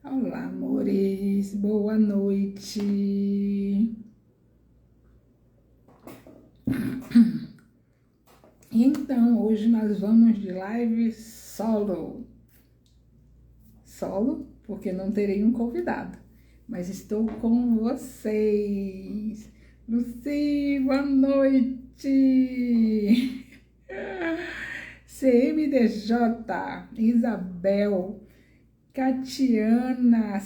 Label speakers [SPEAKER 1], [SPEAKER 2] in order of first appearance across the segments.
[SPEAKER 1] Olá, amores, boa noite. Então, hoje nós vamos de live solo. Solo, porque não terei um convidado, mas estou com vocês. Luci, boa noite. CMDJ, Isabel, Catiana,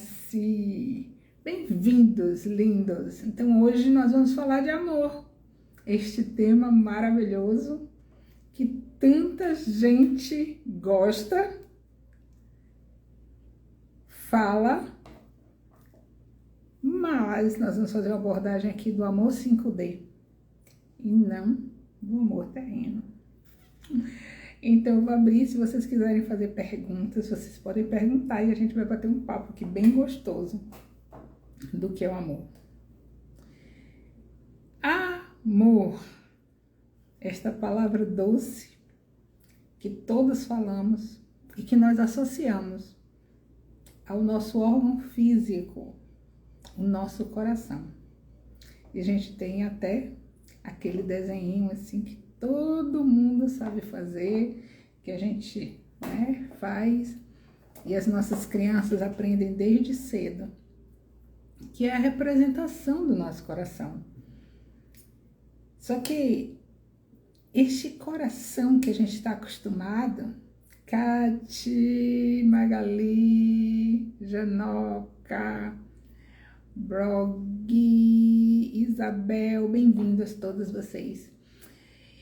[SPEAKER 1] bem-vindos, lindos. Então, hoje nós vamos falar de amor. Este tema maravilhoso que tanta gente gosta, fala, mas nós vamos fazer uma abordagem aqui do amor 5D e não do amor terreno. Então, eu vou abrir, se vocês quiserem fazer perguntas, vocês podem perguntar e a gente vai bater um papo aqui bem gostoso do que é o amor. Amor, esta palavra doce que todos falamos e que nós associamos ao nosso órgão físico, o nosso coração. E a gente tem até aquele desenho assim que todo mundo sabe fazer, que a gente faz, e as nossas crianças aprendem desde cedo, que é a representação do nosso coração. Só que este coração que a gente está acostumado, Cati, Magali, Janoca, Brog, Isabel, bem-vindas todas vocês.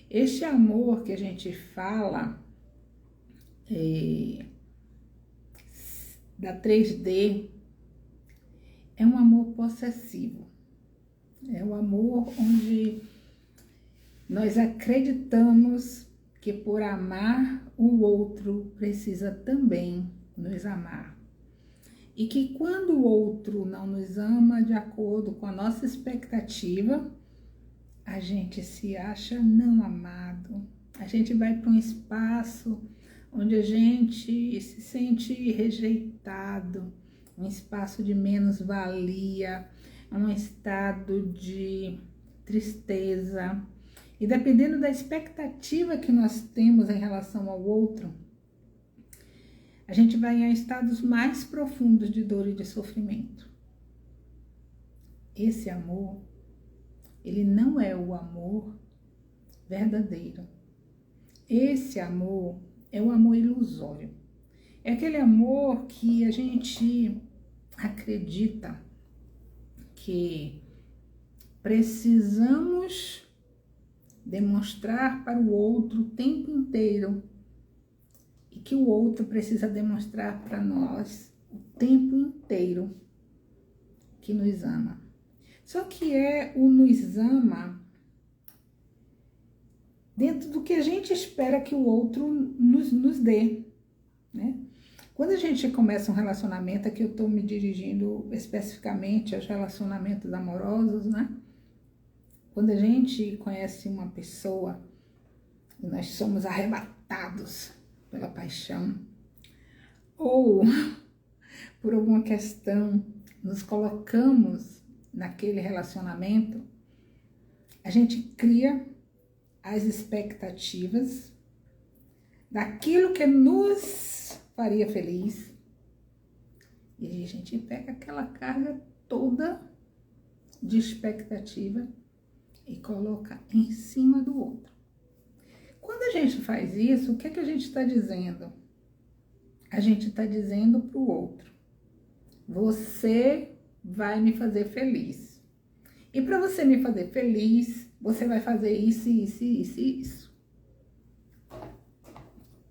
[SPEAKER 1] Este amor que a gente fala da 3D é um amor possessivo. É um amor onde nós acreditamos que por amar o outro precisa também nos amar. E que quando o outro não nos ama de acordo com a nossa expectativa, a gente se acha não amado. A gente vai para um espaço onde a gente se sente rejeitado, um espaço de menos-valia, um estado de tristeza. E dependendo da expectativa que nós temos em relação ao outro, a gente vai em estados mais profundos de dor e de sofrimento. Esse amor, ele não é o amor verdadeiro. Esse amor é o amor ilusório. É aquele amor que a gente acredita que precisamos demonstrar para o outro o tempo inteiro e que o outro precisa demonstrar para nós o tempo inteiro que nos ama. Só que é o nos ama dentro do que a gente espera que o outro nos dê, né? Quando a gente começa um relacionamento, aqui eu estou me dirigindo especificamente aos relacionamentos amorosos, né? Quando a gente conhece uma pessoa e nós somos arrebatados pela paixão, ou por alguma questão nos colocamos naquele relacionamento, a gente cria as expectativas daquilo que nos faria feliz e aí a gente pega aquela carga toda de expectativa e coloca em cima do outro. Quando a gente faz isso, o que é que a gente está dizendo? A gente está dizendo para o outro: você vai me fazer feliz. E para você me fazer feliz, você vai fazer isso, isso, isso e isso.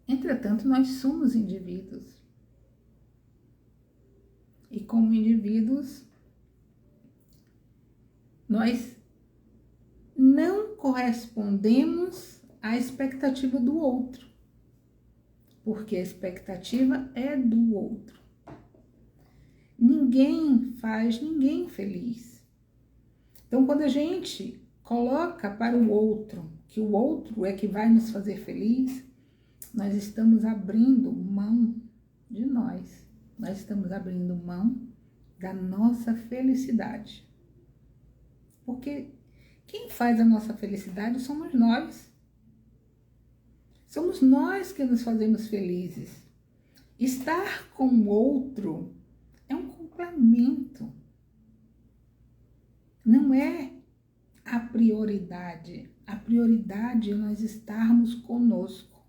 [SPEAKER 1] Entretanto, nós somos indivíduos. E como indivíduos, nós não correspondemos à expectativa do outro, porque a expectativa é do outro. Ninguém faz ninguém feliz. Então, quando a gente coloca para o outro, que o outro é que vai nos fazer feliz, nós estamos abrindo mão de nós. nós estamos abrindo mão da nossa felicidade. Porque quem faz a nossa felicidade somos nós. Somos nós que nos fazemos felizes. Estar com o outro é um complemento. Não é a prioridade. A prioridade é nós estarmos conosco,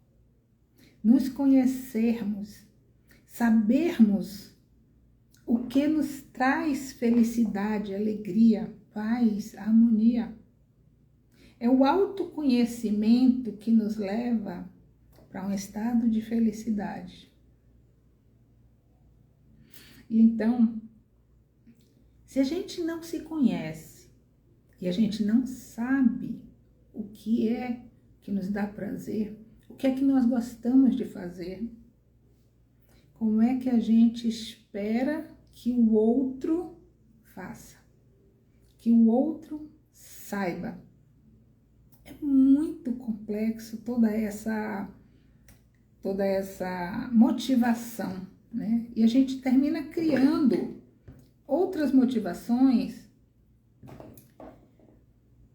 [SPEAKER 1] nos conhecermos, sabermos o que nos traz felicidade, alegria, paz, harmonia. É o autoconhecimento que nos leva para um estado de felicidade. E então, se a gente não se conhece e a gente não sabe o que é que nos dá prazer, o que é que nós gostamos de fazer, como é que a gente espera que o outro faça, que o outro saiba? É muito complexo toda essa motivação, né? E a gente termina criando outras motivações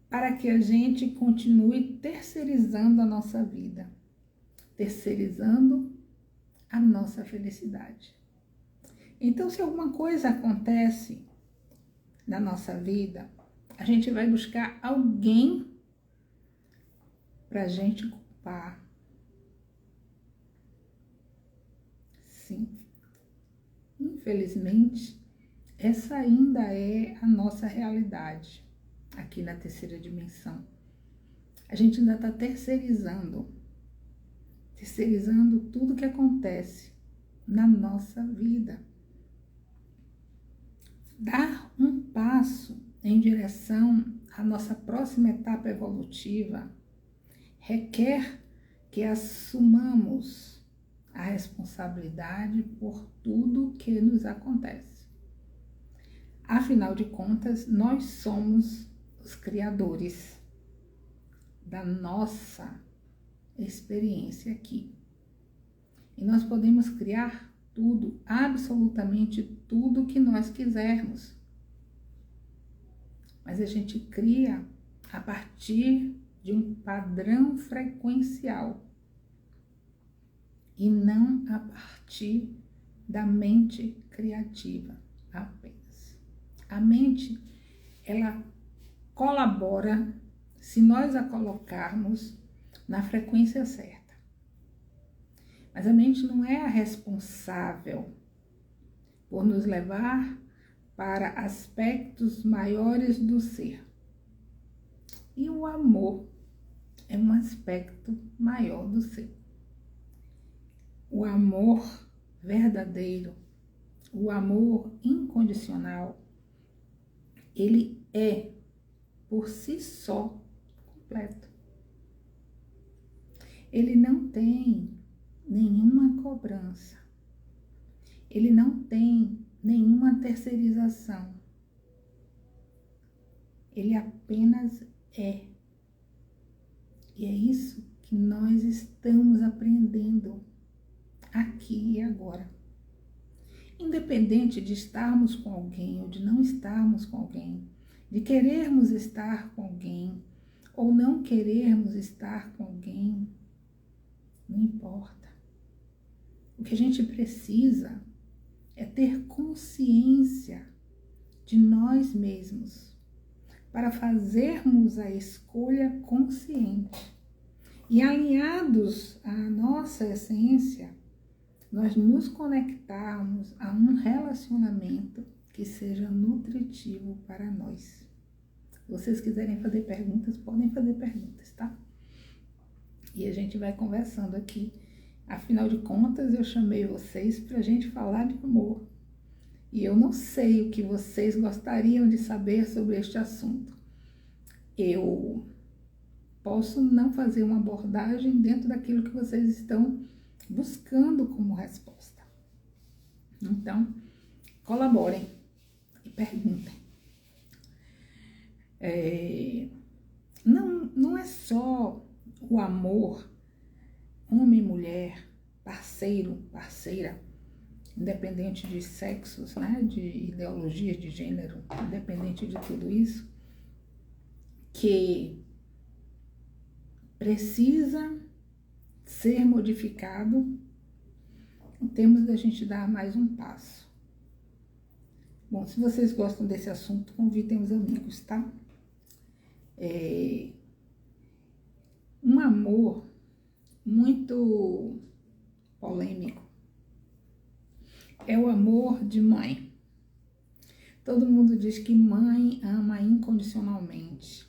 [SPEAKER 1] para que a gente continue terceirizando a nossa vida, terceirizando a nossa felicidade. Então, se alguma coisa acontece na nossa vida, a gente vai buscar alguém para a gente culpar. Sim, infelizmente, essa ainda é a nossa realidade aqui na terceira dimensão. A gente ainda está terceirizando tudo que acontece na nossa vida. Dar um passo em direção à nossa próxima etapa evolutiva requer que assumamos a responsabilidade por tudo que nos acontece. Afinal de contas, nós somos os criadores da nossa experiência aqui. E nós podemos criar tudo, absolutamente tudo que nós quisermos. Mas a gente cria a partir de um padrão frequencial e não a partir da mente criativa apenas. A mente, ela colabora se nós a colocarmos na frequência certa. Mas a mente não é a responsável por nos levar para aspectos maiores do ser. E o amor é um aspecto maior do ser. O amor verdadeiro, o amor incondicional, ele é, por si só, completo. Ele não tem nenhuma cobrança. Ele não tem nenhuma terceirização. Ele apenas é. E é isso que nós estamos aprendendo aqui e agora. Independente de estarmos com alguém ou de não estarmos com alguém, de querermos estar com alguém ou não querermos estar com alguém, não importa. O que a gente precisa é ter consciência de nós mesmos para fazermos a escolha consciente. E alinhados à nossa essência, nós nos conectarmos a um relacionamento que seja nutritivo para nós. Se vocês quiserem fazer perguntas, podem fazer perguntas, tá? E a gente vai conversando aqui. Afinal de contas, eu chamei vocês para a gente falar de amor. E eu não sei o que vocês gostariam de saber sobre este assunto. Eu posso não fazer uma abordagem dentro daquilo que vocês estão buscando como resposta. Então, colaborem e perguntem. Não é só o amor, homem e mulher, parceiro, parceira, independente de sexos, né, de ideologias de gênero, independente de tudo isso, que precisa ser modificado em termos da gente dar mais um passo. Bom, se vocês gostam desse assunto, convidem os amigos, tá? Um amor muito polêmico é o amor de mãe. Todo mundo diz que mãe ama incondicionalmente.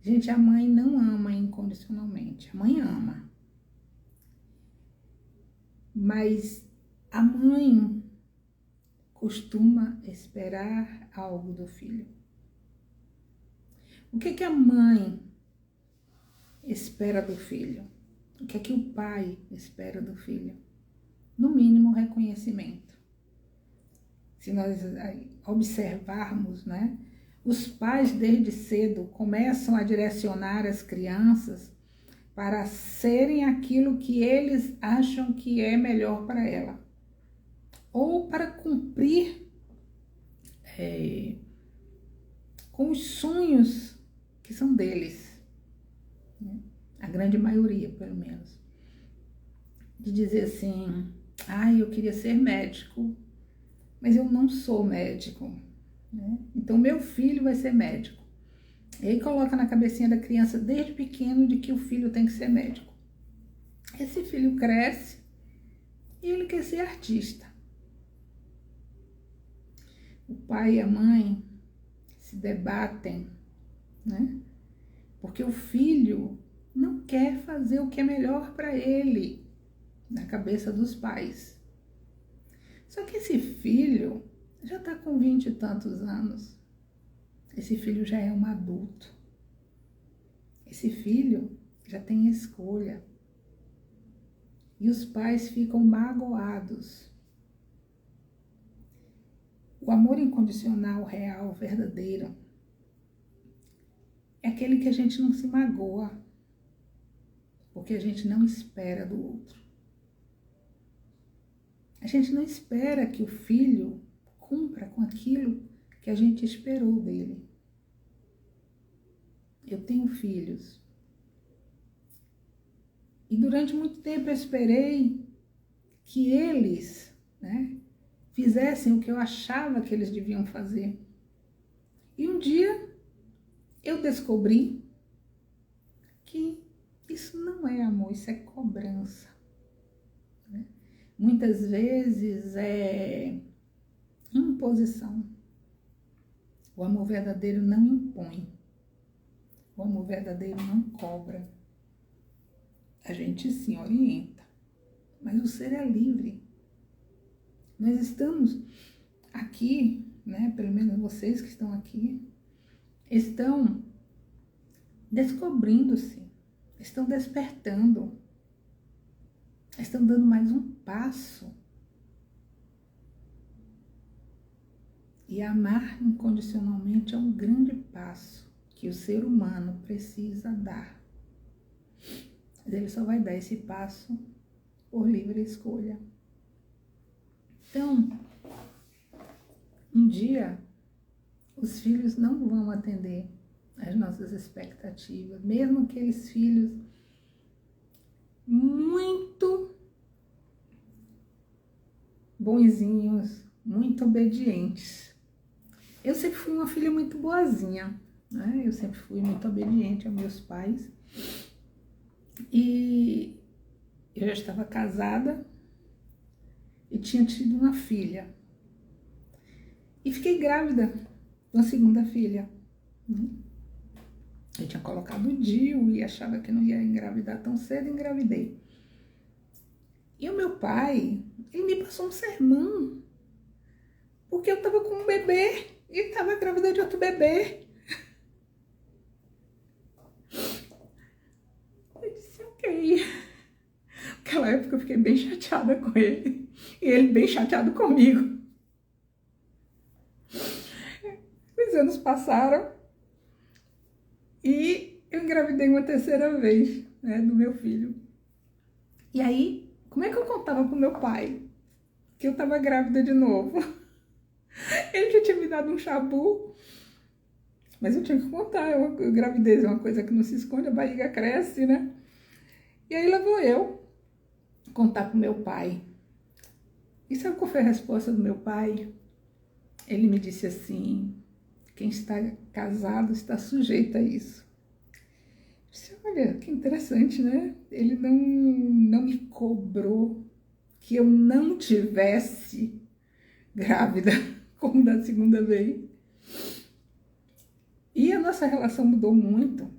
[SPEAKER 1] Gente, a mãe não ama incondicionalmente. A mãe ama. Mas a mãe costuma esperar algo do filho. O que a mãe espera do filho? O que o pai espera do filho? No mínimo, reconhecimento. Se nós observarmos, né, os pais desde cedo começam a direcionar as crianças para serem aquilo que eles acham que é melhor para ela, ou para cumprir com os sonhos que são deles, né? A grande maioria, pelo menos. De dizer assim, eu queria ser médico, mas eu não sou médico, né? Então meu filho vai ser médico. E aí coloca na cabecinha da criança desde pequeno de que o filho tem que ser médico. Esse filho cresce e ele quer ser artista. O pai e a mãe se debatem, né? Porque o filho não quer fazer o que é melhor para ele, na cabeça dos pais. Só que esse filho já está com 20 e tantos anos. Esse filho já é um adulto. Esse filho já tem escolha. E os pais ficam magoados. O amor incondicional, real, verdadeiro, é aquele que a gente não se magoa, porque a gente não espera do outro. A gente não espera que o filho cumpra com aquilo que a gente esperou dele. Eu tenho filhos. E durante muito tempo eu esperei que eles, né, fizessem o que eu achava que eles deviam fazer. E um dia eu descobri que isso não é amor, isso é cobrança, né? Muitas vezes é imposição. O amor verdadeiro não impõe. O amor verdadeiro não cobra. A gente sim orienta, mas o ser é livre. Nós estamos aqui, né, pelo menos vocês que estão aqui, estão descobrindo-se, estão despertando, estão dando mais um passo. E amar incondicionalmente é um grande passo que o ser humano precisa dar. Mas ele só vai dar esse passo por livre escolha. Então, um dia, os filhos não vão atender às nossas expectativas, mesmo aqueles filhos muito bonzinhos, muito obedientes. Eu sempre fui uma filha muito boazinha, né? Eu sempre fui muito obediente aos meus pais. E eu já estava casada e tinha tido uma filha. E fiquei grávida de uma segunda filha. Eu tinha colocado o DIU e achava que não ia engravidar tão cedo, engravidei. E o meu pai, ele me passou um sermão, porque eu estava com um bebê e estava grávida de outro bebê. Eu disse, ok. Naquela época eu fiquei bem chateada com ele, e ele bem chateado comigo. Os anos passaram e eu engravidei uma terceira vez, né, do meu filho. E aí, como é que eu contava pro meu pai que eu estava grávida de novo. Ele já tinha me dado um chabu, mas eu tinha que contar. Gravidez é uma coisa que não se esconde, a barriga cresce, né? E aí lá vou eu contar pro meu pai. E sabe qual foi a resposta do meu pai? Ele me disse assim: quem está casado está sujeito a isso. Eu disse, olha, que interessante, né? Ele não me cobrou que eu não tivesse grávida como da segunda vez. E a nossa relação mudou muito,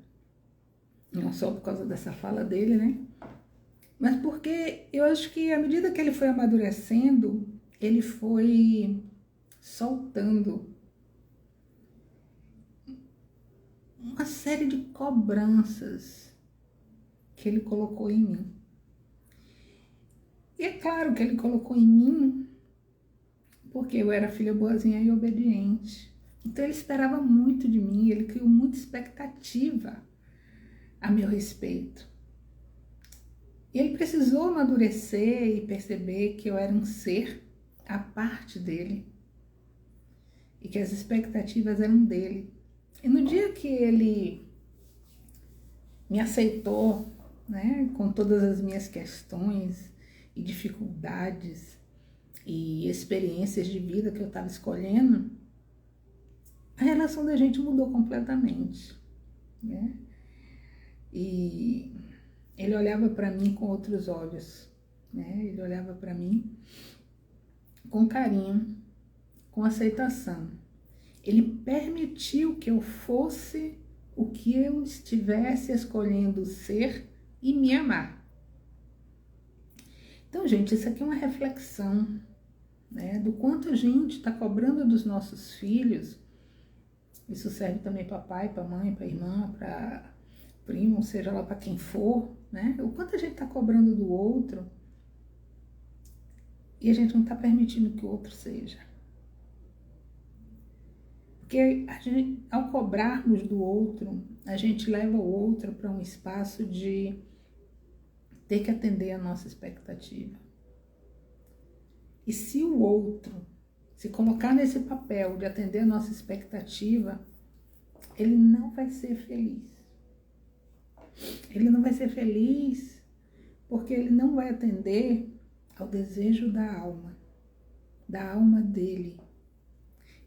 [SPEAKER 1] não só por causa dessa fala dele, né? Mas porque eu acho que à medida que ele foi amadurecendo, ele foi soltando uma série de cobranças que ele colocou em mim. E é claro que ele colocou em mim porque eu era filha boazinha e obediente. Então ele esperava muito de mim, ele criou muita expectativa a meu respeito. E ele precisou amadurecer e perceber que eu era um ser à parte dele e que as expectativas eram dele. E no dia que ele me aceitou, né, com todas as minhas questões e dificuldades e experiências de vida que eu estava escolhendo, a relação da gente mudou completamente, né? E ele olhava para mim com outros olhos, né? Ele olhava para mim com carinho, com aceitação. Ele permitiu que eu fosse o que eu estivesse escolhendo ser e me amar. Então, gente, isso aqui é uma reflexão, né, do quanto a gente está cobrando dos nossos filhos. Isso serve também para pai, para mãe, para irmã, para primo, seja lá para quem for, né? O quanto a gente está cobrando do outro e a gente não está permitindo que o outro seja. Porque ao cobrarmos do outro, a gente leva o outro para um espaço de ter que atender a nossa expectativa. E se o outro se colocar nesse papel de atender a nossa expectativa, ele não vai ser feliz. Ele não vai ser feliz porque ele não vai atender ao desejo da alma dele.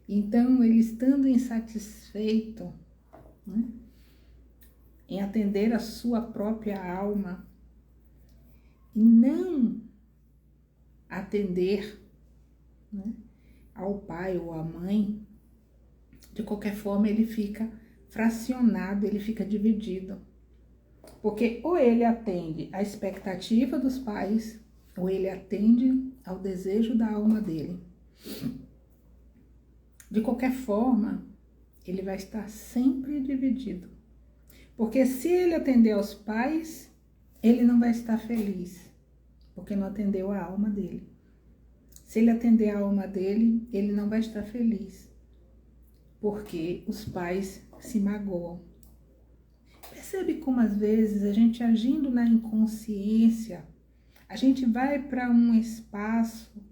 [SPEAKER 1] Então, ele estando insatisfeito, né, em atender a sua própria alma e não atender, né, ao pai ou à mãe, de qualquer forma ele fica fracionado, ele fica dividido. Porque ou ele atende à expectativa dos pais, ou ele atende ao desejo da alma dele. De qualquer forma, ele vai estar sempre dividido. Porque se ele atender aos pais, ele não vai estar feliz, porque não atendeu a alma dele. Se ele atender a alma dele, ele não vai estar feliz, porque os pais se magoam. Percebe como às vezes a gente agindo na inconsciência, a gente vai para um espaço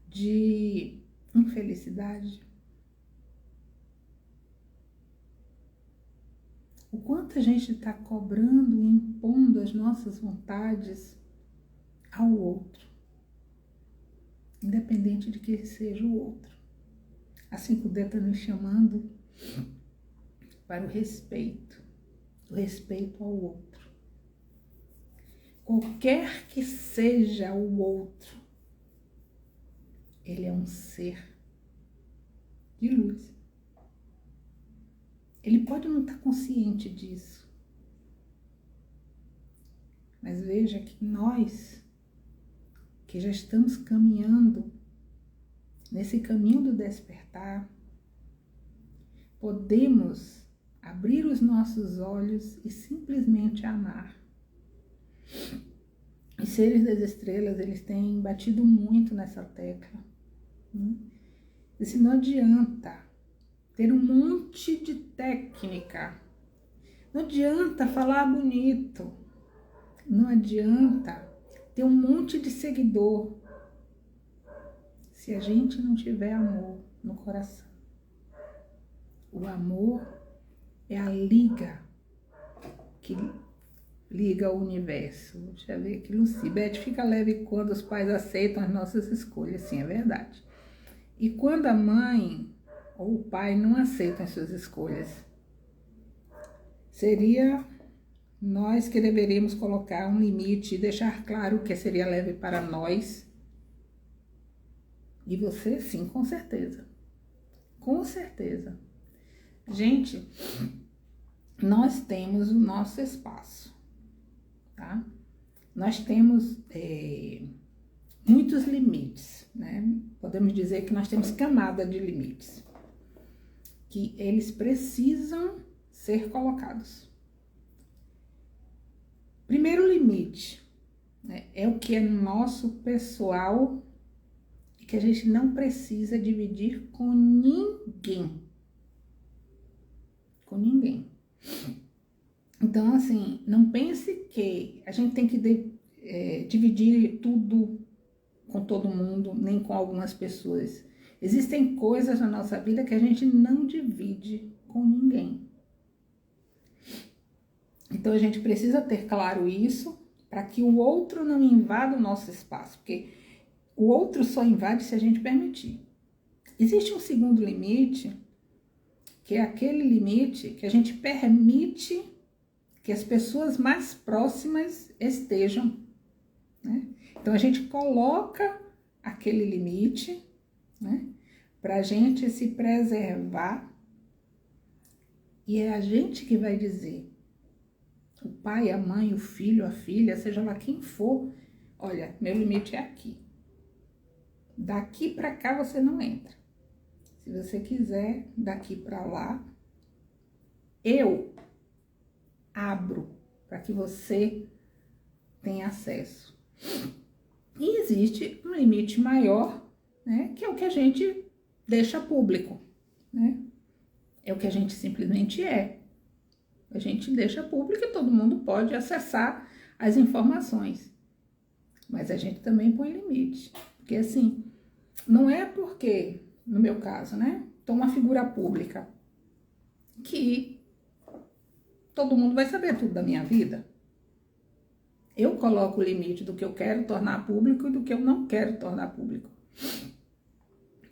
[SPEAKER 1] de infelicidade? O quanto a gente está cobrando e impondo as nossas vontades ao outro, independente de que seja o outro. Assim que o Deus está nos chamando para o respeito ao outro. Qualquer que seja o outro, ele é um ser de luz. Ele pode não estar consciente disso, mas veja que nós, que já estamos caminhando nesse caminho do despertar, podemos abrir os nossos olhos e simplesmente amar. Os seres das estrelas, eles têm batido muito nessa tecla. E se não adianta ter um monte de técnica, não adianta falar bonito, não adianta ter um monte de seguidor, se a gente não tiver amor no coração. O amor é a liga que liga o universo. Deixa eu ver aqui, Lucibete, fica leve quando os pais aceitam as nossas escolhas. Sim, é verdade. E quando a mãe ou o pai não aceitam as suas escolhas, seria nós que deveríamos colocar um limite e deixar claro o que seria leve para nós. E você, sim, com certeza. Com certeza. Gente, nós temos o nosso espaço, tá? Nós temos muitos limites, né? Podemos dizer que nós temos camada de limites, que eles precisam ser colocados. Primeiro limite, né, é o que é nosso pessoal e que a gente não precisa dividir com ninguém. Com ninguém. Então, assim, não pense que a gente tem que dividir tudo com todo mundo, nem com algumas pessoas. Existem coisas na nossa vida que a gente não divide com ninguém. Então, a gente precisa ter claro isso para que o outro não invada o nosso espaço, porque o outro só invade se a gente permitir. Existe um segundo limite, que é aquele limite que a gente permite que as pessoas mais próximas estejam, né? Então, a gente coloca aquele limite, né, para a gente se preservar, e é a gente que vai dizer, o pai, a mãe, o filho, a filha, seja lá quem for, olha, meu limite é aqui. Daqui para cá você não entra. Se você quiser, daqui para lá, eu abro para que você tenha acesso. E existe um limite maior, né, que é o que a gente deixa público, né? É o que a gente simplesmente é. A gente deixa público e todo mundo pode acessar as informações. Mas a gente também põe limite. Porque assim, não é porque, no meu caso, né, tô uma figura pública, que todo mundo vai saber tudo da minha vida. Eu coloco o limite do que eu quero tornar público e do que eu não quero tornar público.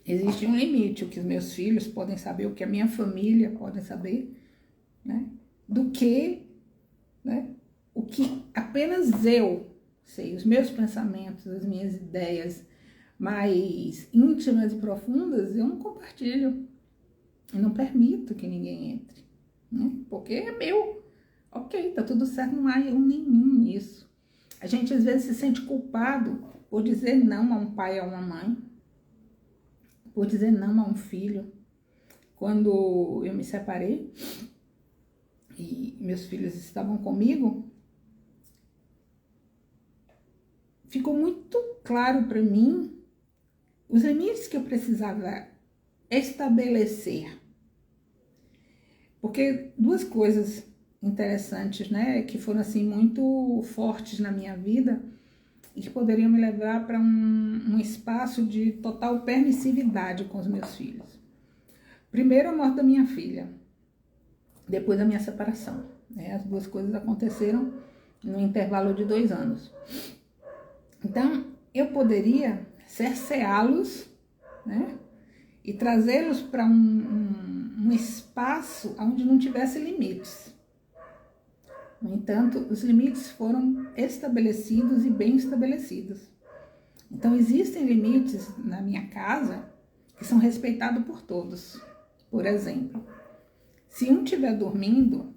[SPEAKER 1] Existe um limite, o que os meus filhos podem saber, o que a minha família pode saber, né? Do que, né? O que apenas eu sei, os meus pensamentos, as minhas ideias mais íntimas e profundas, eu não compartilho. Eu não permito que ninguém entre, né? Porque é meu. Ok, tá tudo certo, não há erro nenhum nisso. A gente às vezes se sente culpado por dizer não a um pai ou a uma mãe, por dizer não a um filho. Quando eu me separei e meus filhos estavam comigo, ficou muito claro para mim os limites que eu precisava estabelecer. Porque duas coisas interessantes, né, que foram assim muito fortes na minha vida e que poderiam me levar para um espaço de total permissividade com os meus filhos. Primeiro, a morte da minha filha, depois a minha separação, né? As duas coisas aconteceram no intervalo de 2 anos. Então, eu poderia cerceá-los, né, e trazê-los para um espaço onde não tivesse limites. No entanto, os limites foram estabelecidos e bem estabelecidos. Então, existem limites na minha casa que são respeitados por todos. Por exemplo, se um estiver dormindo,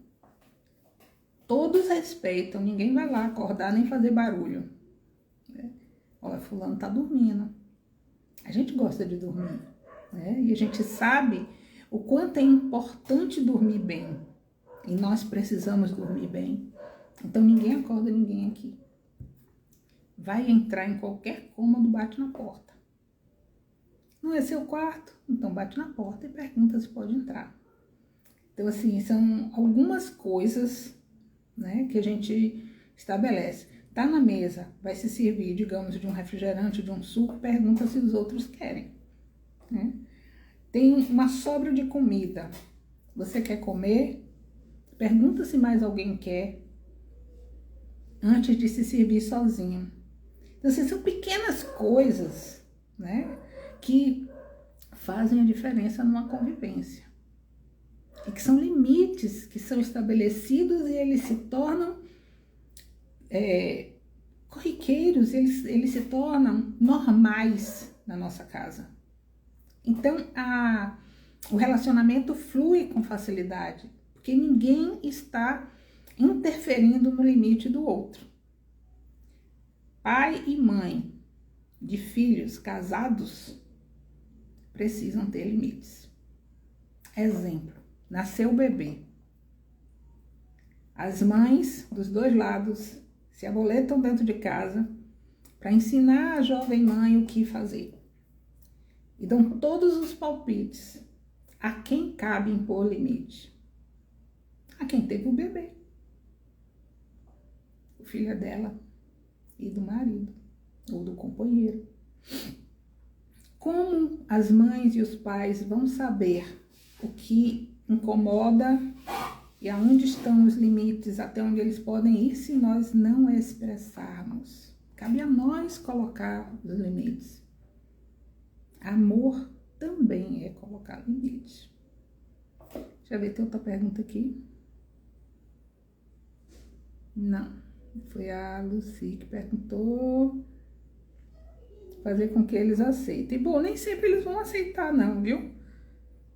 [SPEAKER 1] todos respeitam, ninguém vai lá acordar nem fazer barulho. Olha, fulano tá dormindo. A gente gosta de dormir, né? E a gente sabe o quanto é importante dormir bem. E nós precisamos dormir bem. Então, ninguém acorda ninguém aqui. Vai entrar em qualquer cômodo, bate na porta. Não é seu quarto? Então, bate na porta e pergunta se pode entrar. Então, assim, são algumas coisas, né, que a gente estabelece. tá na mesa, vai se servir, digamos, de um refrigerante, de um suco, pergunta se os outros querem, né? Tem uma sobra de comida, você quer comer? Pergunta se mais alguém quer, antes de se servir sozinho. Então, assim, são pequenas coisas, né, que fazem a diferença numa convivência. E que são limites que são estabelecidos e eles se tornam corriqueiros, eles se tornam normais na nossa casa. Então, o relacionamento flui com facilidade, porque ninguém está interferindo no limite do outro. Pai e mãe de filhos casados precisam ter limites. Exemplo, nasceu o bebê. As mães dos dois lados se aboletam dentro de casa para ensinar a jovem mãe o que fazer. E dão todos os palpites a quem cabe impor limite. A quem teve o bebê. O filho é dela e do marido ou do companheiro. Como as mães e os pais vão saber o que incomoda e aonde estão os limites, até onde eles podem ir, se nós não expressarmos? Cabe a nós colocar os limites. Amor também é colocar limites. Deixa eu ver, tem outra pergunta aqui. Não. Foi a Lucy que perguntou fazer com que eles aceitem. Bom, nem sempre eles vão aceitar não, viu?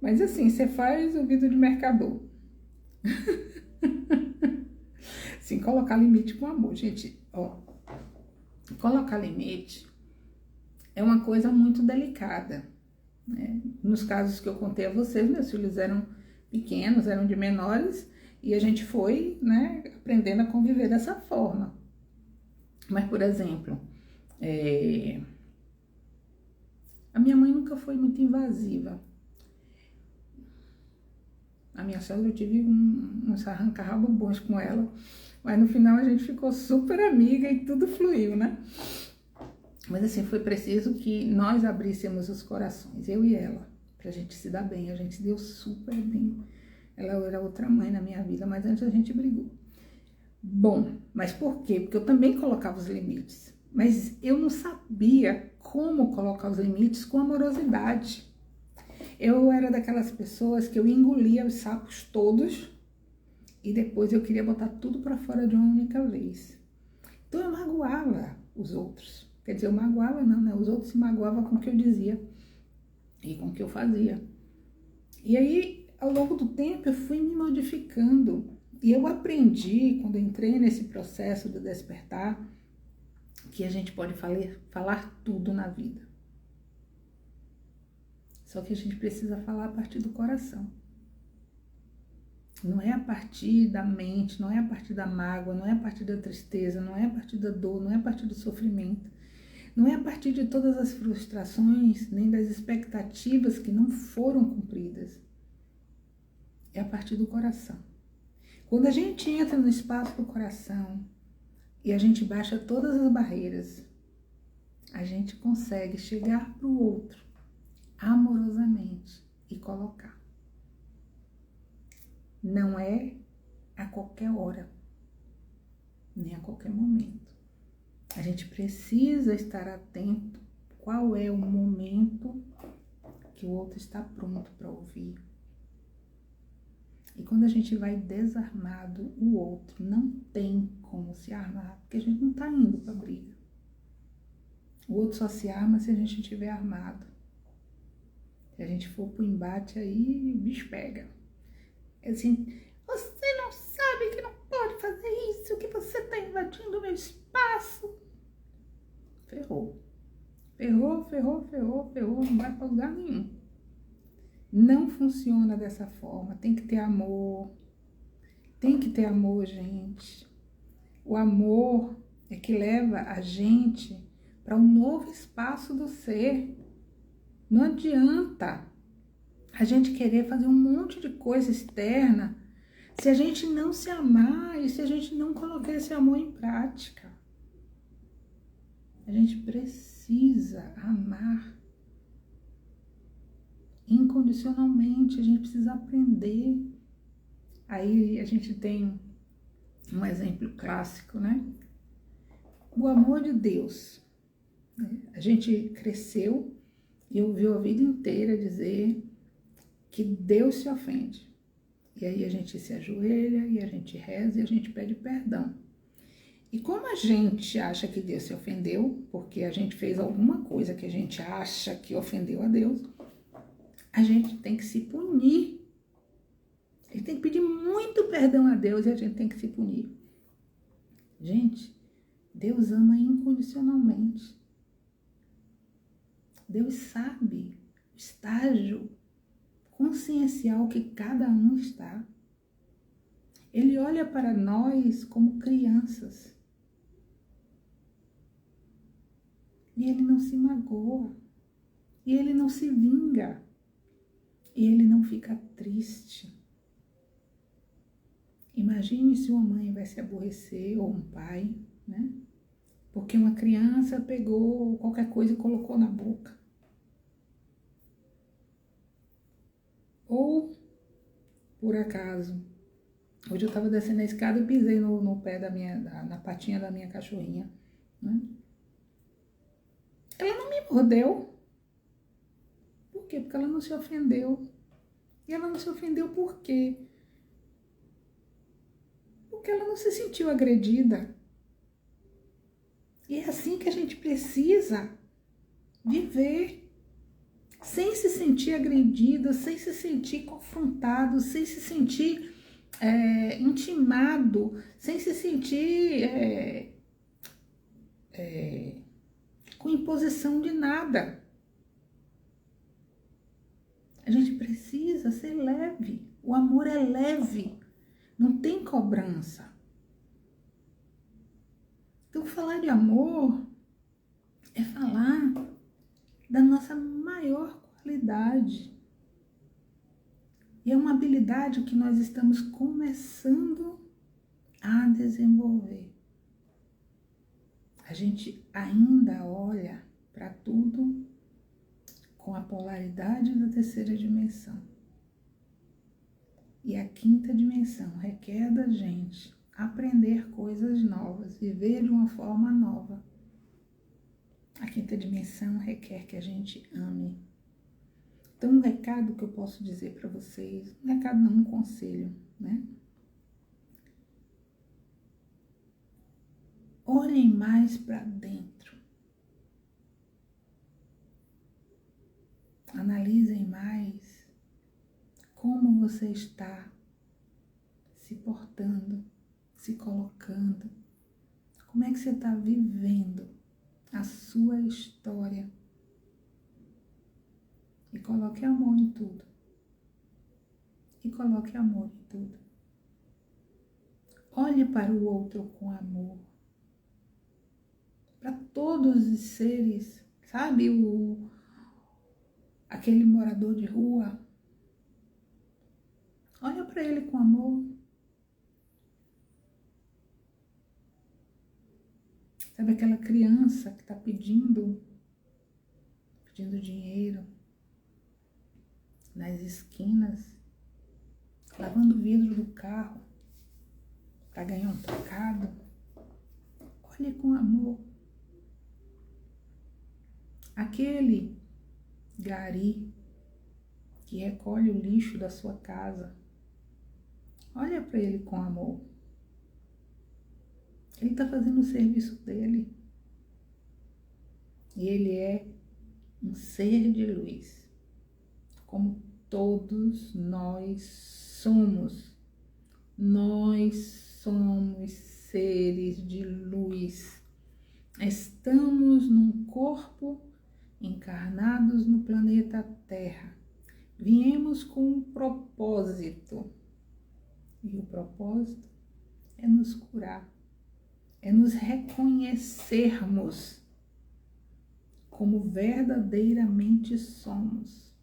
[SPEAKER 1] Mas assim, você faz o vídeo de mercador. Sim, colocar limite com amor. Gente, ó, colocar limite é uma coisa muito delicada, né? Nos casos que eu contei a vocês, meus filhos eram pequenos, eram de menores, e a gente foi, né, aprendendo a conviver dessa forma. Mas, por exemplo, a minha mãe nunca foi muito invasiva. A minha sogra, eu tive uns arranca-rabo bons com ela, mas no final a gente ficou super amiga e tudo fluiu, né? Mas assim, foi preciso que nós abríssemos os corações, eu e ela, pra gente se dar bem. A gente se deu super bem. Ela era outra mãe na minha vida, mas antes a gente brigou. Bom, mas por quê? Porque eu também colocava os limites. Mas eu não sabia como colocar os limites com amorosidade. Eu era daquelas pessoas que eu engolia os sapos todos e depois eu queria botar tudo para fora de uma única vez. Então eu magoava os outros. Quer dizer, eu magoava não, né? Os outros se magoavam com o que eu dizia e com o que eu fazia. E aí, ao longo do tempo, eu fui me modificando. E eu aprendi, quando entrei nesse processo de despertar, que a gente pode falar tudo na vida. Só que a gente precisa falar a partir do coração. Não é a partir da mente, não é a partir da mágoa, não é a partir da tristeza, não é a partir da dor, não é a partir do sofrimento. Não é a partir de todas as frustrações, nem das expectativas que não foram cumpridas. É a partir do coração. Quando a gente entra no espaço do coração e a gente baixa todas as barreiras, a gente consegue chegar para o outro amorosamente e colocar. Não é a qualquer hora, nem a qualquer momento. A gente precisa estar atento qual é o momento que o outro está pronto para ouvir. E quando a gente vai desarmado, o outro não tem como se armar, porque a gente não está indo para a briga. O outro só se arma se a gente estiver armado. Se a gente for para o embate, aí o bicho pega. É assim, você não sabe que não pode fazer isso, que você está invadindo o meu espaço. Ferrou. Ferrou, não vai para lugar nenhum. Não funciona dessa forma, tem que ter amor. Tem que ter amor, gente. O amor é que leva a gente para um novo espaço do ser. Não adianta a gente querer fazer um monte de coisa externa se a gente não se amar e se a gente não colocar esse amor em prática. A gente precisa amar incondicionalmente, a gente precisa aprender. Aí a gente tem um exemplo clássico, né? O amor de Deus. A gente cresceu e ouviu a vida inteira dizer que Deus se ofende. E aí a gente se ajoelha e a gente reza e a gente pede perdão. E como a gente acha que Deus se ofendeu, porque a gente fez alguma coisa que a gente acha que ofendeu a Deus, a gente tem que se punir. A gente tem que pedir muito perdão a Deus e a gente tem que se punir. Gente, Deus ama incondicionalmente. Deus sabe o estágio consciencial que cada um está. Ele olha para nós como crianças. E ele não se magoa. E ele não se vinga. E ele não fica triste. Imagine se uma mãe vai se aborrecer, ou um pai, né? Porque uma criança pegou qualquer coisa e colocou na boca. Ou, por acaso, hoje eu estava descendo a escada e pisei no pé na patinha da minha cachorrinha, né? Ela não me mordeu. Por quê? Porque ela não se ofendeu. E ela não se ofendeu por quê? Porque ela não se sentiu agredida. E é assim que a gente precisa viver. Sem se sentir agredido, sem se sentir confrontado, sem se sentir intimado, sem se sentir com imposição de nada. A gente precisa ser leve. O amor é leve, não tem cobrança. Então, falar de amor é falar da nossa maior qualidade. E é uma habilidade que nós estamos começando a desenvolver. A gente ainda olha para tudo com a polaridade da terceira dimensão. E a quinta dimensão requer da gente aprender coisas novas, viver de uma forma nova. A quinta dimensão requer que a gente ame. Então, um recado que eu posso dizer para vocês, um recado não, um conselho, né? Olhem mais para dentro. Analisem mais como você está se portando, se colocando. Como é que você está vivendo a sua história? E coloque amor em tudo. E coloque amor em tudo. Olhe para o outro com amor. Para todos os seres, sabe? Aquele morador de rua. Olha para ele com amor. Sabe aquela criança que está pedindo dinheiro nas esquinas, lavando o vidro do carro para ganhar um trocado? Olhe com amor. Aquele gari que recolhe o lixo da sua casa, olha para ele com amor. Ele está fazendo o serviço dele. E ele é um ser de luz, como todos nós somos. Nós somos seres de luz. Estamos num corpo encarnados no planeta Terra. Viemos com um propósito. E o propósito é nos curar. É nos reconhecermos como verdadeiramente somos.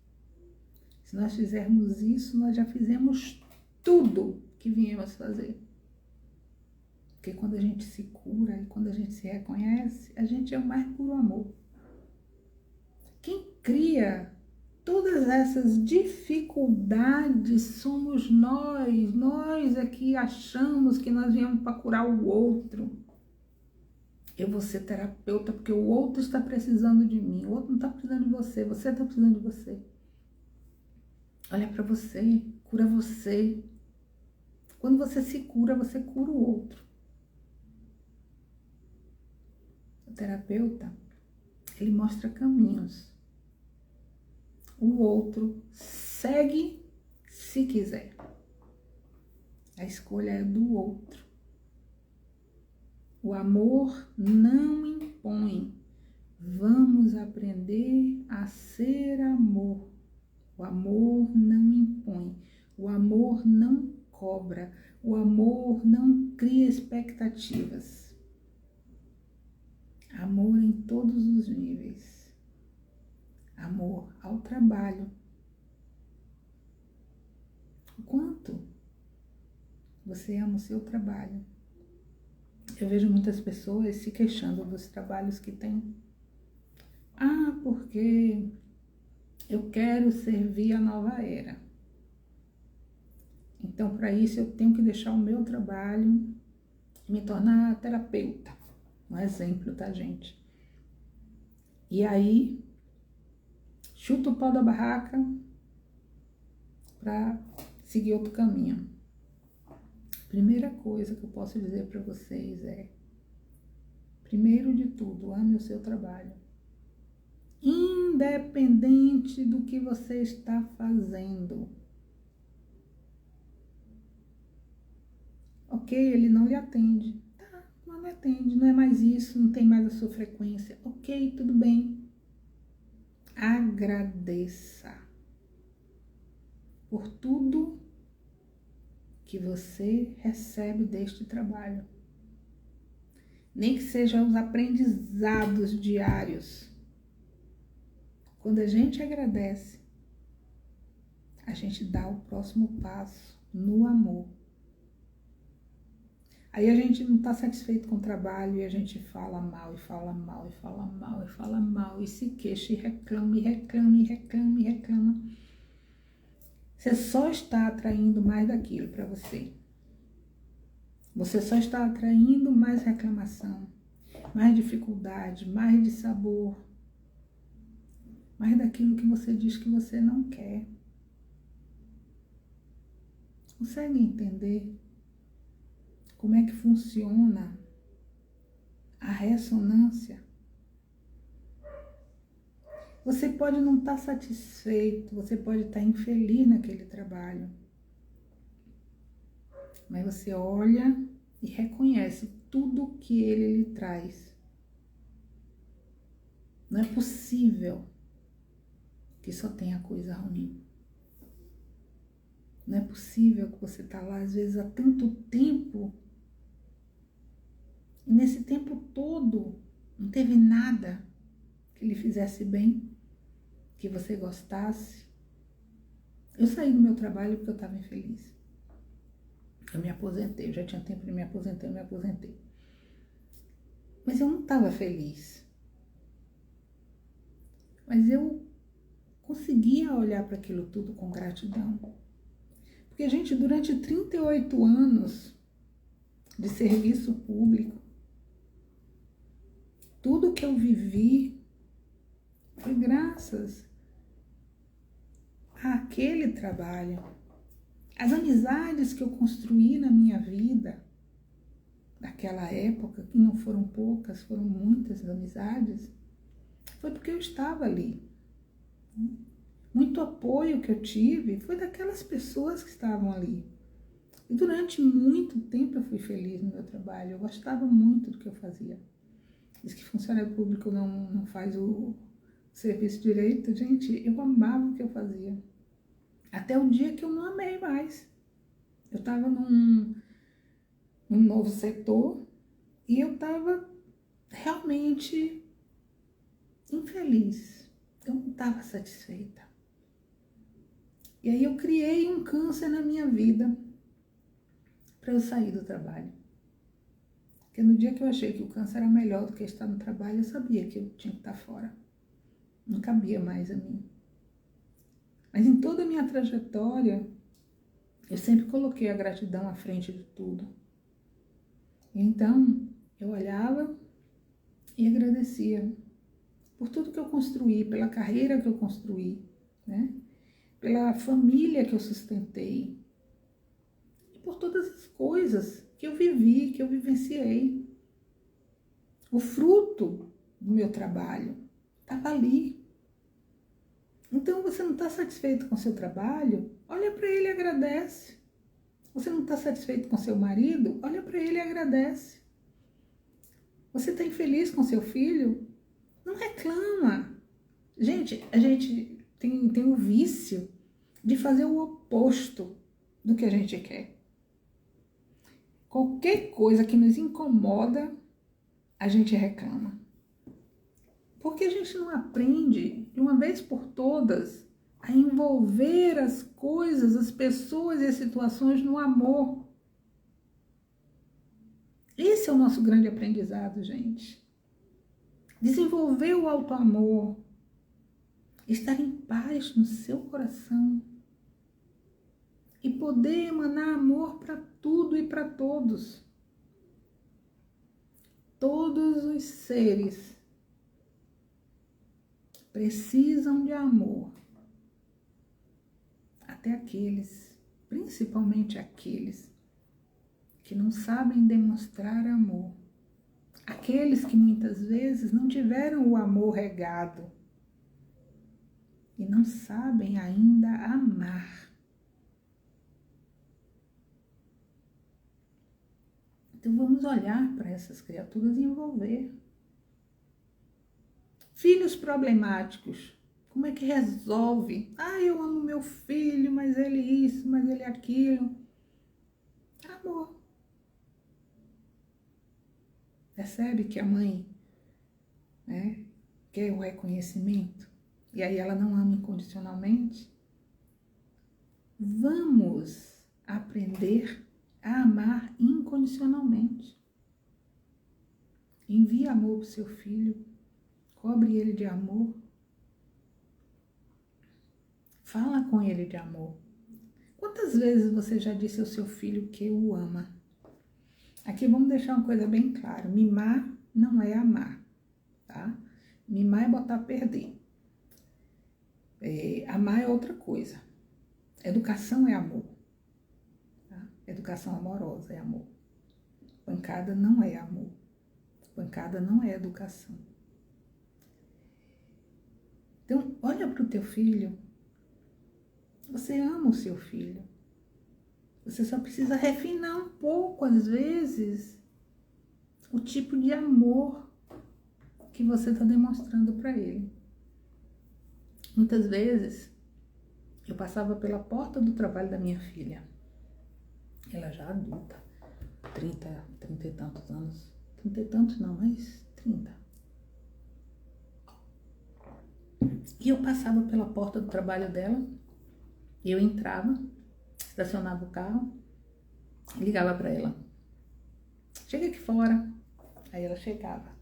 [SPEAKER 1] Se nós fizermos isso, nós já fizemos tudo que viemos fazer. Porque quando a gente se cura e quando a gente se reconhece, a gente é o mais puro amor. Quem cria todas essas dificuldades somos nós. Nós é que achamos que nós viemos para curar o outro. Eu vou ser terapeuta porque o outro está precisando de mim. O outro não está precisando de você, você está precisando de você. Olha para você, cura você. Quando você se cura, você cura o outro. O terapeuta, ele mostra caminhos. O outro segue se quiser. A escolha é do outro. O amor não impõe. Vamos aprender a ser amor. O amor não impõe. O amor não cobra. O amor não cria expectativas. Amor em todos os níveis. Amor ao trabalho. O quanto você ama o seu trabalho? Eu vejo muitas pessoas se queixando dos trabalhos que têm. Ah, porque eu quero servir a nova era. Então, para isso, eu tenho que deixar o meu trabalho e me tornar terapeuta. Um exemplo, tá, gente? E aí, chuta o pau da barraca para seguir outro caminho. Primeira coisa que eu posso dizer para vocês é, primeiro de tudo, ame o seu trabalho. Independente do que você está fazendo. Ok, ele não lhe atende. Tá, não lhe atende, não é mais isso, não tem mais a sua frequência. Ok, tudo bem. Agradeça por tudo que você recebe deste trabalho. Nem que sejam os aprendizados diários. Quando a gente agradece, a gente dá o próximo passo no amor. Aí a gente não está satisfeito com o trabalho e a gente fala mal, e fala mal, e fala mal, e fala mal, e se queixa, e reclama, e reclama, e reclama, e reclama. Você só está atraindo mais daquilo para você. Você só está atraindo mais reclamação, mais dificuldade, mais dissabor, mais daquilo que você diz que você não quer. Consegue entender como é que funciona a ressonância? Você pode não estar satisfeito, você pode estar infeliz naquele trabalho. Mas você olha e reconhece tudo que ele lhe traz. Não é possível que só tenha coisa ruim. Não é possível que você está lá, às vezes, há tanto tempo. E nesse tempo todo, não teve nada que lhe fizesse bem, que você gostasse. Eu saí do meu trabalho porque eu estava infeliz. Eu me aposentei, eu já tinha tempo de me aposentar, eu me aposentei. Mas eu não estava feliz. Mas eu conseguia olhar para aquilo tudo com gratidão. Porque, gente, durante 38 anos de serviço público, tudo que eu vivi foi graças àquele trabalho. As amizades que eu construí na minha vida, naquela época, que não foram poucas, foram muitas amizades, foi porque eu estava ali. Muito apoio que eu tive foi daquelas pessoas que estavam ali. E durante muito tempo eu fui feliz no meu trabalho, eu gostava muito do que eu fazia. Diz que funcionário público não faz o serviço direito. Gente, eu amava o que eu fazia. Até o dia que eu não amei mais. Eu estava num novo setor e eu estava realmente infeliz. Eu não estava satisfeita. E aí eu criei um câncer na minha vida para eu sair do trabalho. Porque no dia que eu achei que o câncer era melhor do que estar no trabalho, eu sabia que eu tinha que estar fora. Não cabia mais a mim. Mas em toda a minha trajetória, eu sempre coloquei a gratidão à frente de tudo. Então, eu olhava e agradecia por tudo que eu construí, pela carreira que eu construí, né? Pela família que eu sustentei, e por todas as coisas que eu vivi, que eu vivenciei. O fruto do meu trabalho estava ali. Então, você não está satisfeito com o seu trabalho? Olha para ele e agradece. Você não está satisfeito com seu marido? Olha para ele e agradece. Você está infeliz com seu filho? Não reclama. Gente, a gente tem o vício de fazer o oposto do que a gente quer. Qualquer coisa que nos incomoda, a gente reclama. Porque a gente não aprende, de uma vez por todas, a envolver as coisas, as pessoas e as situações no amor. Esse é o nosso grande aprendizado, gente. Desenvolver o autoamor, estar em paz no seu coração e poder emanar amor para tudo e para todos. Todos os seres precisam de amor, até aqueles, principalmente aqueles que não sabem demonstrar amor, aqueles que muitas vezes não tiveram o amor regado e não sabem ainda amar. Então vamos olhar para essas criaturas e envolver. Filhos problemáticos, como é que resolve? Eu amo meu filho, mas ele isso, mas ele aquilo. Amor. Percebe que a mãe, né, quer o reconhecimento e aí ela não ama incondicionalmente? Vamos aprender a amar incondicionalmente. Envie amor para o seu filho. Cobre ele de amor. Fala com ele de amor. Quantas vezes você já disse ao seu filho que o ama? Aqui vamos deixar uma coisa bem clara. Mimar não é amar, tá? Mimar é botar a perder. Amar é outra coisa. Educação é amor. Tá? Educação amorosa é amor. Pancada não é amor. Pancada não é educação. Então, olha para o teu filho. Você ama o seu filho. Você só precisa refinar um pouco, às vezes, o tipo de amor que você está demonstrando para ele. Muitas vezes, eu passava pela porta do trabalho da minha filha. Ela já adulta, 30 e tantos anos. 30 e tantos não, mas 30. E eu passava pela porta do trabalho dela, e eu entrava, estacionava o carro, ligava para ela. Chega aqui fora. Aí ela chegava.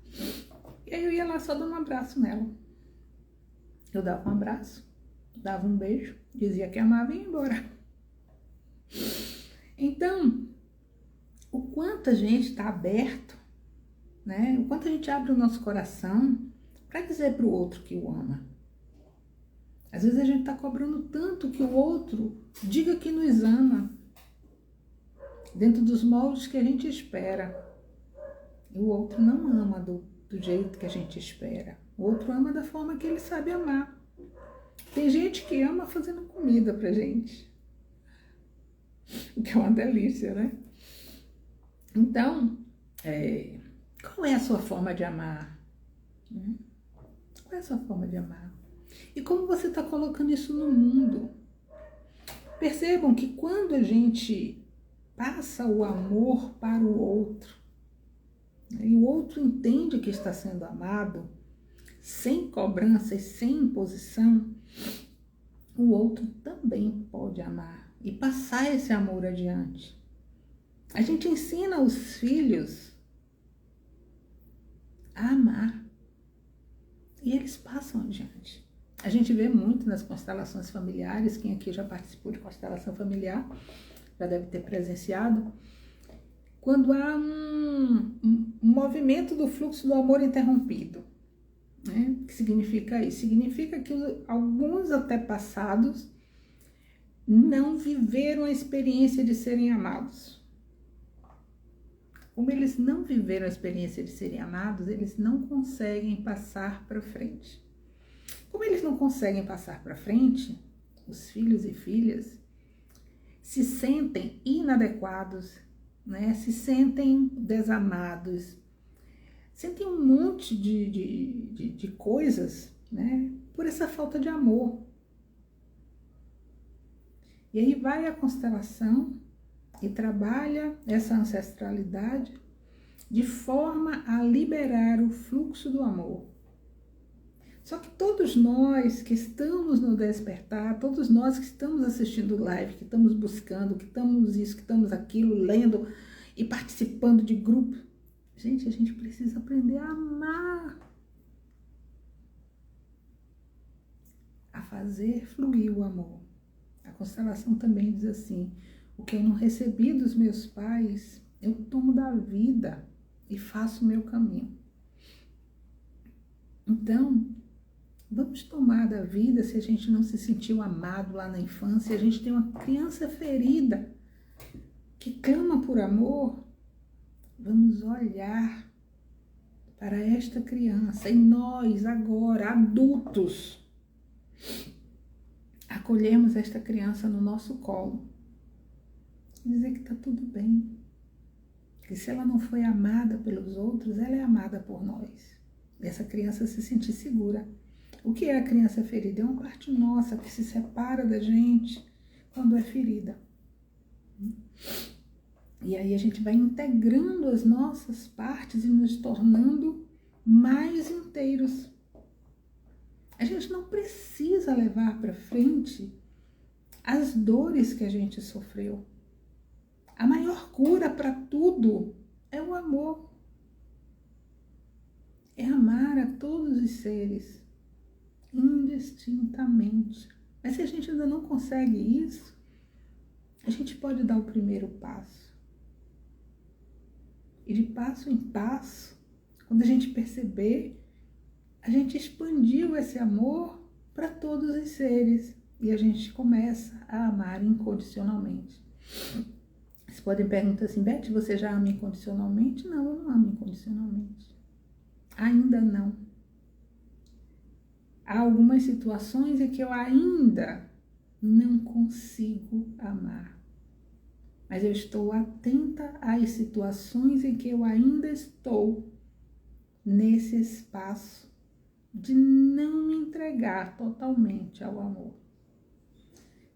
[SPEAKER 1] E aí eu ia lá só dar um abraço nela. Eu dava um abraço, dava um beijo, dizia que amava e ia embora. Então, o quanto a gente está aberto, né? O quanto a gente abre o nosso coração para dizer para o outro que o ama. Às vezes a gente está cobrando tanto que o outro diga que nos ama, dentro dos moldes que a gente espera. E o outro não ama do jeito que a gente espera. O outro ama da forma que ele sabe amar. Tem gente que ama fazendo comida pra gente, o que é uma delícia, né? Então, qual é a sua forma de amar? Qual é a sua forma de amar? E como você está colocando isso no mundo? Percebam que quando a gente passa o amor para o outro, né, e o outro entende que está sendo amado, sem cobrança e sem imposição, o outro também pode amar e passar esse amor adiante. A gente ensina os filhos a amar. E eles passam adiante. A gente vê muito nas constelações familiares, quem aqui já participou de constelação familiar, já deve ter presenciado, quando há um movimento do fluxo do amor interrompido. Né? O que significa isso? Significa que alguns antepassados não viveram a experiência de serem amados. Como eles não viveram a experiência de serem amados, eles não conseguem passar para frente. Como eles não conseguem passar para frente, os filhos e filhas se sentem inadequados, né? Se sentem desamados, sentem um monte de coisas, né? Por essa falta de amor. E aí vai a constelação e trabalha essa ancestralidade de forma a liberar o fluxo do amor. Só que todos nós que estamos no despertar, todos nós que estamos assistindo live, que estamos buscando, que estamos isso, que estamos aquilo, lendo e participando de grupos, gente, a gente precisa aprender a amar, a fazer fluir o amor. A constelação também diz assim: o que eu não recebi dos meus pais, eu tomo da vida e faço o meu caminho. Então, vamos tomar da vida se a gente não se sentiu amado lá na infância, a gente tem uma criança ferida que clama por amor, vamos olhar para esta criança e nós agora, adultos, acolhemos esta criança no nosso colo. Dizer que está tudo bem. Que se ela não foi amada pelos outros, ela é amada por nós. E essa criança se sentir segura. O que é a criança ferida? É uma parte nossa que se separa da gente quando é ferida. E aí a gente vai integrando as nossas partes e nos tornando mais inteiros. A gente não precisa levar para frente as dores que a gente sofreu. A maior cura para tudo é o amor. É amar a todos os seres, indistintamente. Mas se a gente ainda não consegue isso, a gente pode dar o primeiro passo. E de passo em passo, quando a gente perceber, a gente expandiu esse amor para todos os seres. E a gente começa a amar incondicionalmente. Vocês podem perguntar assim: Beth, você já ama incondicionalmente? Não, eu não amo incondicionalmente. Ainda não. Há algumas situações em que eu ainda não consigo amar. Mas eu estou atenta às situações em que eu ainda estou nesse espaço de não me entregar totalmente ao amor.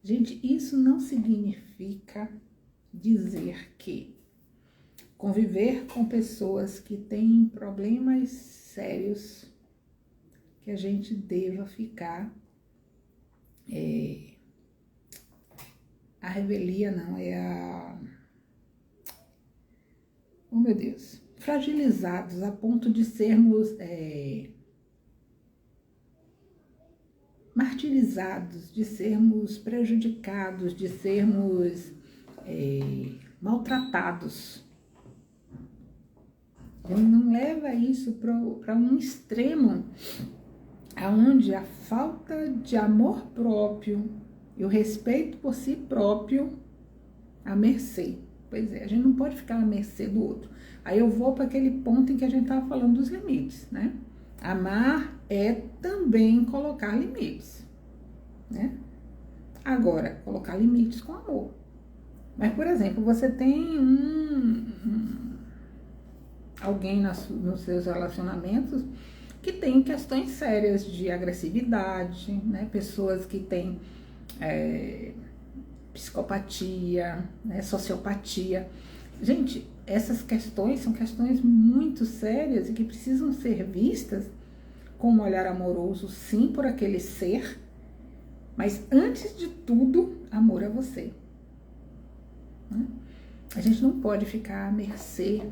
[SPEAKER 1] Gente, isso não significa dizer que conviver com pessoas que têm problemas sérios, que a gente deva ficar, a revelia não, oh meu Deus, fragilizados a ponto de sermos martirizados, de sermos prejudicados, de sermos maltratados. Ele não leva isso para um extremo onde a falta de amor próprio e o respeito por si próprio à mercê. Pois é, a gente não pode ficar à mercê do outro. Aí eu vou para aquele ponto em que a gente estava falando dos limites, né? Amar é também colocar limites, né? Agora, colocar limites com amor. Mas, por exemplo, você tem alguém nos seus relacionamentos que tem questões sérias de agressividade, né? Pessoas que têm psicopatia, né? Sociopatia. Gente, essas questões são questões muito sérias e que precisam ser vistas com um olhar amoroso, sim, por aquele ser, mas antes de tudo, amor a você. A gente não pode ficar à mercê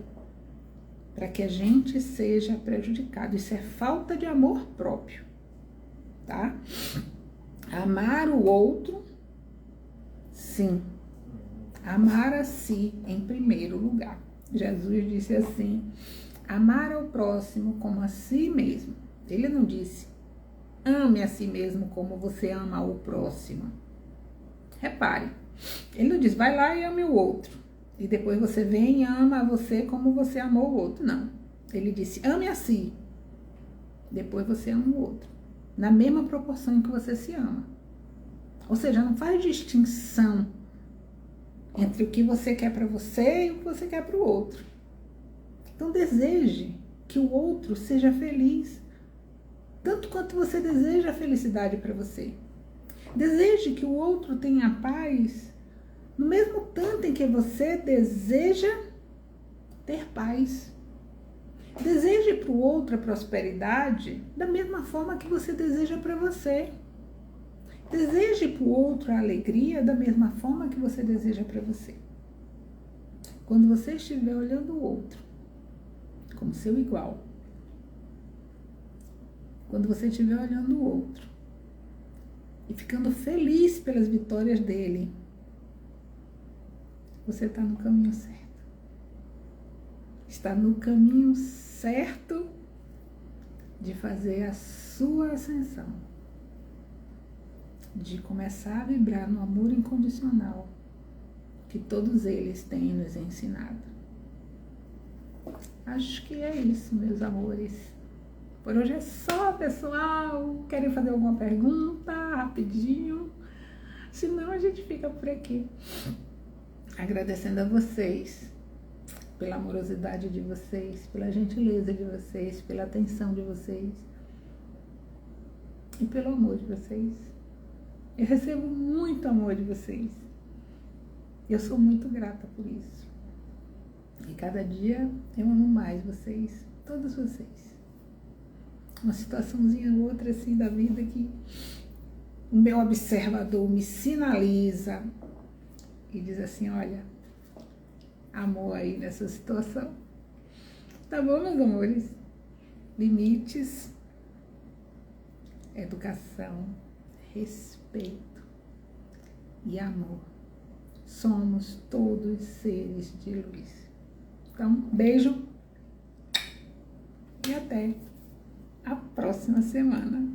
[SPEAKER 1] para que a gente seja prejudicado. Isso é falta de amor próprio, tá? Amar o outro, sim. Amar a si em primeiro lugar. Jesus disse assim, amar ao próximo como a si mesmo. Ele não disse, ame a si mesmo como você ama o próximo. Repare, ele não diz, vai lá e ame o outro. E depois você vem e ama você como você amou o outro. Não. Ele disse, ame a si. Depois você ama o outro. Na mesma proporção em que você se ama. Ou seja, não faz distinção entre o que você quer para você e o que você quer para o outro. Então deseje que o outro seja feliz. Tanto quanto você deseja a felicidade para você. Deseje que o outro tenha paz, no mesmo tanto em que você deseja ter paz. Deseje para o outro a prosperidade da mesma forma que você deseja para você. Deseje para o outro a alegria da mesma forma que você deseja para você. Quando você estiver olhando o outro como seu igual, quando você estiver olhando o outro e ficando feliz pelas vitórias dele, você está no caminho certo. Está no caminho certo de fazer a sua ascensão, de começar a vibrar no amor incondicional que todos eles têm nos ensinado. Acho que é isso, meus amores. Por hoje é só, pessoal. Querem fazer alguma pergunta rapidinho? Senão a gente fica por aqui. Agradecendo a vocês pela amorosidade de vocês, pela gentileza de vocês, pela atenção de vocês e pelo amor de vocês. Eu recebo muito amor de vocês. Eu sou muito grata por isso. E cada dia eu amo mais vocês, todos vocês. Uma situaçãozinha ou outra assim da vida que o meu observador me sinaliza e diz assim, olha, amor aí nessa situação. Tá bom, meus amores? Limites, educação, respeito e amor. Somos todos seres de luz. Então, beijo e até a próxima semana.